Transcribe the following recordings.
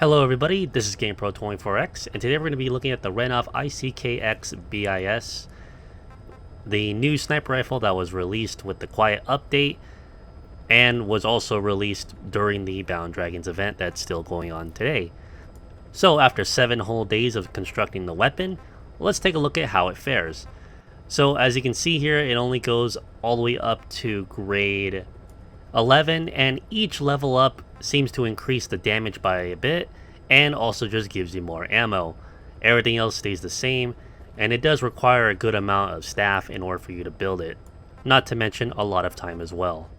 Hello everybody, this is GamePro24X, and today we're going to be looking at the Renov-ICKX BIS, the new sniper rifle that was released with the Quiet update, and was also released during the Bound Dragons event that's still going on today. So after 7 whole days of constructing the weapon, let's take a look at how it fares. So as you can see here, it only goes all the way up to grade 11, and each level up seems to increase the damage by a bit and also just gives you more ammo. Everything else stays the same, and it does require a good amount of staff in order for you to build it, not to mention a lot of time as well.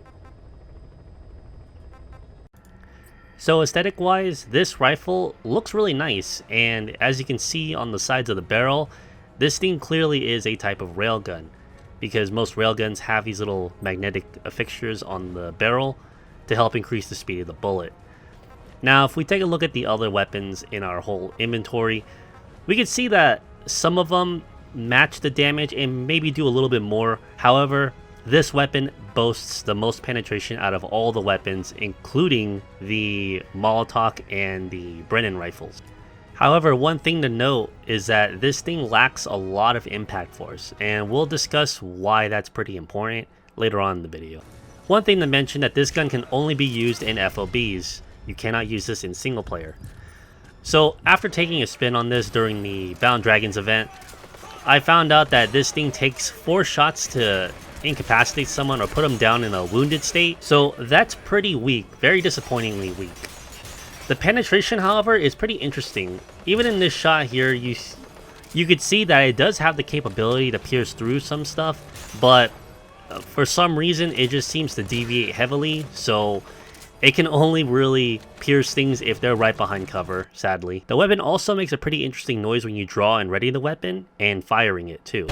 So aesthetic wise, this rifle looks really nice, and as you can see on the sides of the barrel, this thing clearly is a type of railgun, because most railguns have these little magnetic fixtures on the barrel to help increase the speed of the bullet. Now, if we take a look at the other weapons in our whole inventory, we can see that some of them match the damage and maybe do a little bit more. However, this weapon boasts the most penetration out of all the weapons, including the Molotov and the Brennan rifles. However, one thing to note is that this thing lacks a lot of impact force, and we'll discuss why that's pretty important later on in the video. One thing to mention that this gun can only be used in FOBs. You cannot use this in single player. So after taking a spin on this during the Bound Dragons event, I found out that this thing takes 4 shots to incapacitate someone or put them down in a wounded state. So that's pretty weak, very disappointingly weak. The penetration, however, is pretty interesting. Even in this shot here, you could see that it does have the capability to pierce through some stuff, but for some reason it just seems to deviate heavily, so it can only really pierce things if they're right behind cover, sadly. The weapon also makes a pretty interesting noise when you draw and ready the weapon, and firing it too.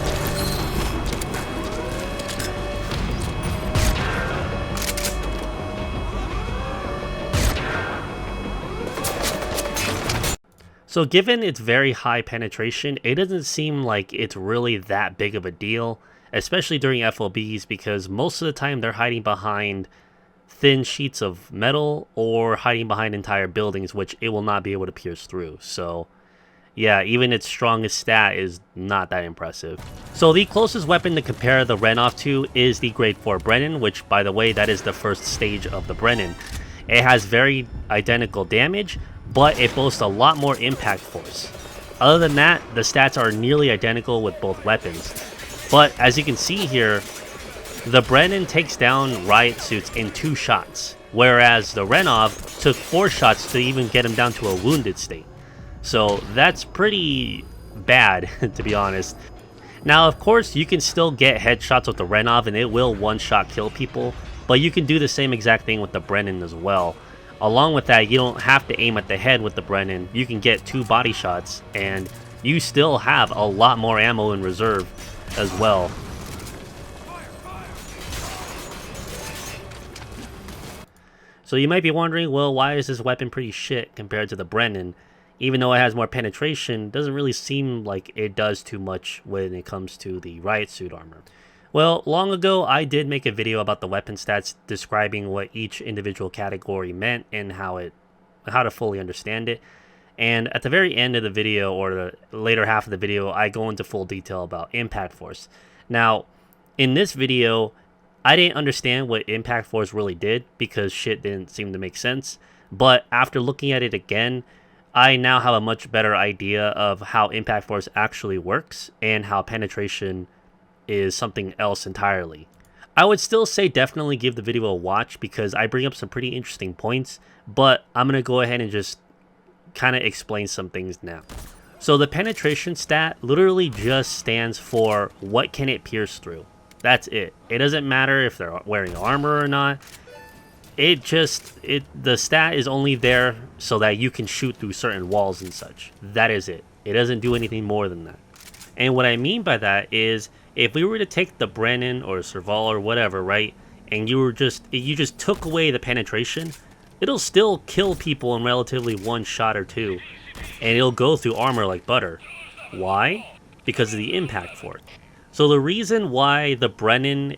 So given its very high penetration, it doesn't seem like it's really that big of a deal, especially during FOBs, because most of the time they're hiding behind thin sheets of metal or hiding behind entire buildings, which it will not be able to pierce through. So yeah, even its strongest stat is not that impressive. So the closest weapon to compare the Renov to is the grade 4 Brennan, which by the way, that is the first stage of the Brennan. It has very identical damage, but it boasts a lot more impact force. Other than that, the stats are nearly identical with both weapons. But as you can see here, the Brennan takes down riot suits in 2 shots, whereas the Renov took 4 shots to even get him down to a wounded state. So that's pretty bad, to be honest. Now, of course, you can still get headshots with the Renov and it will one-shot kill people, but you can do the same exact thing with the Brennan as well. Along with that, you don't have to aim at the head with the Brennan. You can get 2 body shots, and you still have a lot more ammo in reserve as well. So you might be wondering, well, why is this weapon pretty shit compared to the Brennan? Even though it has more penetration, it doesn't really seem like it does too much when it comes to the riot suit armor. Well, long ago, I did make a video about the weapon stats describing what each individual category meant and how to fully understand it. And at the very end of the video, or the later half of the video, I go into full detail about impact force. Now, in this video, I didn't understand what impact force really did because shit didn't seem to make sense. But after looking at it again, I now have a much better idea of how impact force actually works and how penetration is something else entirely. I would still say definitely give the video a watch because I bring up some pretty interesting points, but I'm going to go ahead and just kind of explain some things now. So the penetration stat literally just stands for what can it pierce through. That's it. It doesn't matter if they're wearing armor or not. The stat is only there so that you can shoot through certain walls and such. That is it. It doesn't do anything more than that. And what I mean by that is, if we were to take the Brennan or Serval or whatever, right, and you just took away the penetration, it'll still kill people in relatively 1 shot or 2, and it'll go through armor like butter. Why? Because of the impact force. So the reason why the Brennan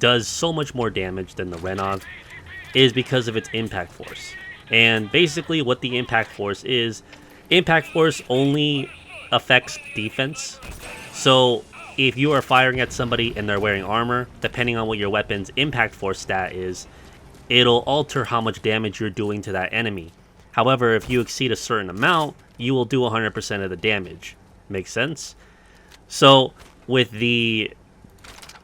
does so much more damage than the Renov is because of its impact force. And basically what the impact force is, impact force only affects defense. So if you are firing at somebody and they're wearing armor, depending on what your weapon's impact force stat is, it'll alter how much damage you're doing to that enemy. However, if you exceed a certain amount, you will do 100% of the damage. Makes sense? So with the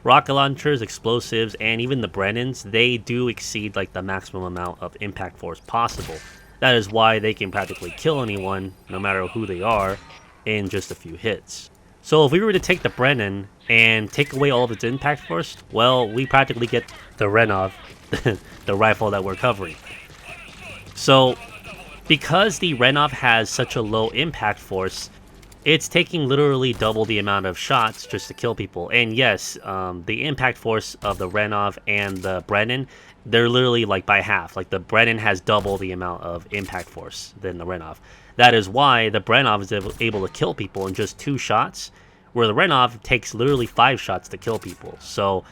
rocket launchers, explosives, and even the Brennans, they do exceed like the maximum amount of impact force possible. That is why they can practically kill anyone, no matter who they are, in just a few hits. So if we were to take the Brennan and take away all of its impact force, well, we practically get the Renov, the rifle that we're covering. So because the Renov has such a low impact force, it's taking literally double the amount of shots just to kill people. And yes, the impact force of the Renov and the Brennan, they're literally like by half. Like the Brennan has double the amount of impact force than the Renov. That is why the Brenov is able to kill people in just 2 shots, where the Renov takes literally 5 shots to kill people. So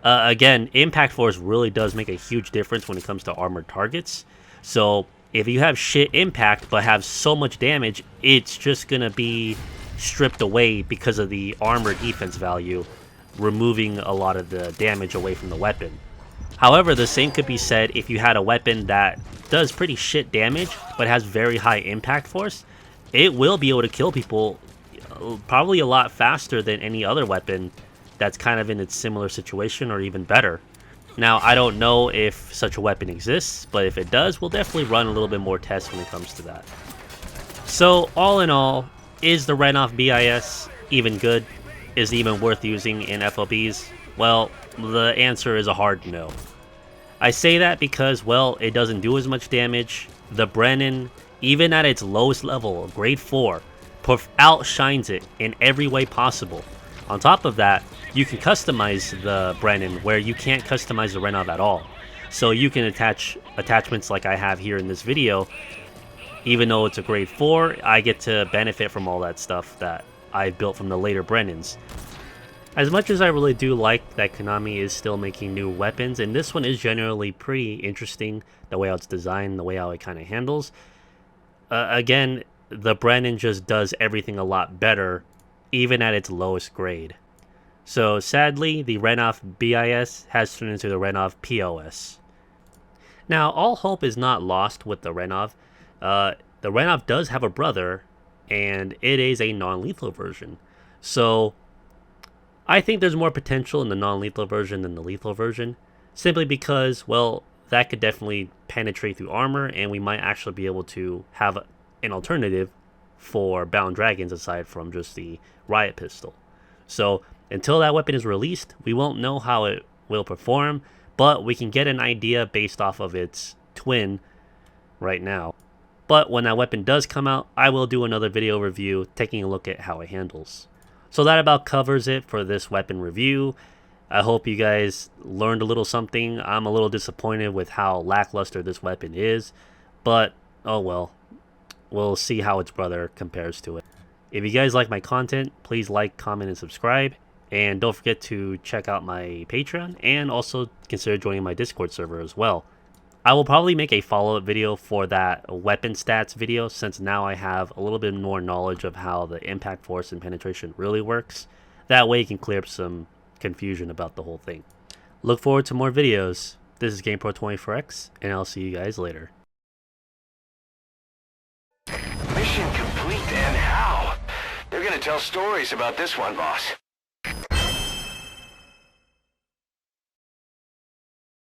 again, impact force really does make a huge difference when it comes to armored targets. So if you have shit impact but have so much damage, it's just gonna be stripped away because of the armor defense value, removing a lot of the damage away from the weapon. However, the same could be said if you had a weapon that does pretty shit damage but has very high impact force. It will be able to kill people probably a lot faster than any other weapon that's kind of in its similar situation or even better. Now, I don't know if such a weapon exists, but if it does, we'll definitely run a little bit more tests when it comes to that. So, all in all, is the Renov-BIS even good? Is it even worth using in FOBs? Well, the answer is a hard no. I say that because, well, it doesn't do as much damage. The Brennan, even at its lowest level, grade 4, outshines it in every way possible. On top of that, you can customize the Brennan where you can't customize the Renov at all. So you can attach attachments like I have here in this video. Even though it's a grade 4, I get to benefit from all that stuff that I've built from the later Brennans. As much as I really do like that Konami is still making new weapons, and this one is generally pretty interesting, the way how it's designed, the way how it kind of handles. Again, the Brennan just does everything a lot better, even at its lowest grade. So sadly, the Renov-BIS has turned into the Renov-POS. Now, all hope is not lost with the Renov. The Renov does have a brother, and it is a non-lethal version. So I think there's more potential in the non-lethal version than the lethal version, simply because, well, that could definitely penetrate through armor, and we might actually be able to have an alternative for Bound Dragons aside from just the Riot Pistol. So until that weapon is released, we won't know how it will perform, but we can get an idea based off of its twin right now. But when that weapon does come out, I will do another video review taking a look at how it handles. So that about covers it for this weapon review. I hope you guys learned a little something. I'm a little disappointed with how lackluster this weapon is, but oh well. We'll see how its brother compares to it. If you guys like my content, please like, comment, and subscribe. And don't forget to check out my Patreon and also consider joining my Discord server as well. I will probably make a follow-up video for that weapon stats video, since now I have a little bit more knowledge of how the impact force and penetration really works. That way you can clear up some confusion about the whole thing. Look forward to more videos. This is GamePro24X, and I'll see you guys later. Mission complete, and how? They're gonna tell stories about this one, boss.